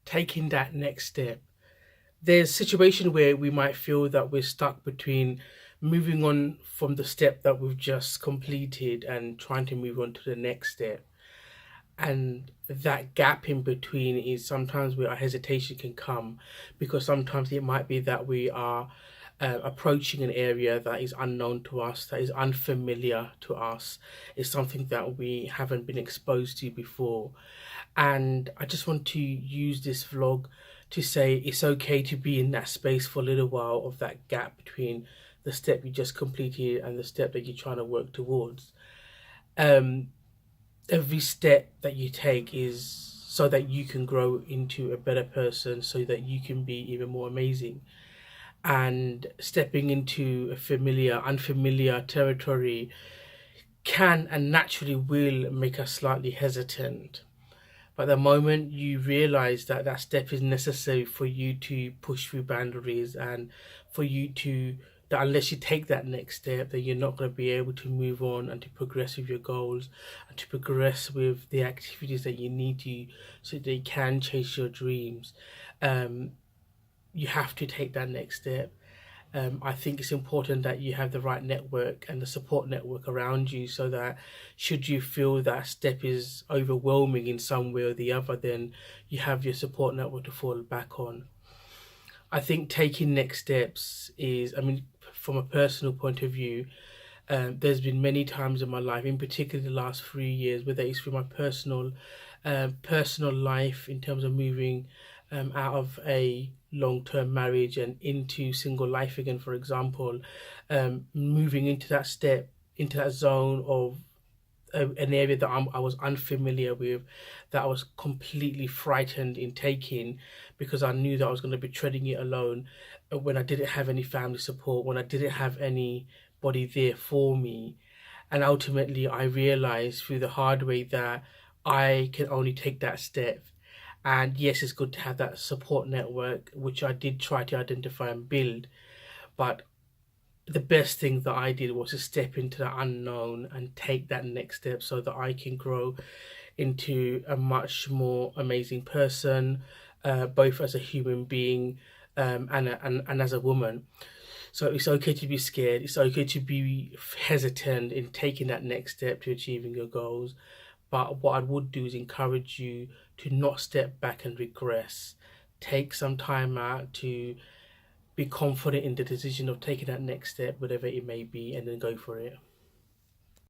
taking that next step. There's a situation where we might feel that we're stuck between moving on from the step that we've just completed and trying to move on to the next step. And that gap in between is sometimes where our hesitation can come, because sometimes it might be that we are approaching an area that is unknown to us, that is unfamiliar to us, is something that we haven't been exposed to before. And I just want to use this vlog to say it's okay to be in that space for a little while, of that gap between the step you just completed and the step that you're trying to work towards. Um, every step that you take is so that you can grow into a better person, so that you can be even more amazing. And stepping into a unfamiliar territory can and naturally will make us slightly hesitant. But the moment you realize that that step is necessary for you to push through boundaries, and for you to, that unless you take that next step, that you're not going to be able to move on and to progress with your goals and to progress with the activities that you need to, so that you can chase your dreams. Um, you have to take that next step. I think it's important that you have the right network and the support network around you, so that should you feel that step is overwhelming in some way or the other, then you have your support network to fall back on. I think taking next steps is, I mean, from a personal point of view, there's been many times in my life, in particular the last 3 years, whether it's through my personal life in terms of moving out of a long-term marriage and into single life again, for example, moving into that step, into that zone of an area that I was unfamiliar with, that I was completely frightened in taking, because I knew that I was going to be treading it alone, when I didn't have any family support, when I didn't have anybody there for me. And ultimately, I realized through the hard way that I can only take that step. And yes, it's good to have that support network, which I did try to identify and build. But the best thing that I did was to step into the unknown and take that next step, so that I can grow into a much more amazing person, both as a human being, and as a woman. So it's okay to be scared. It's okay to be hesitant in taking that next step to achieving your goals. But what I would do is encourage you to not step back and regress. Take some time out to be confident in the decision of taking that next step, whatever it may be, and then go for it.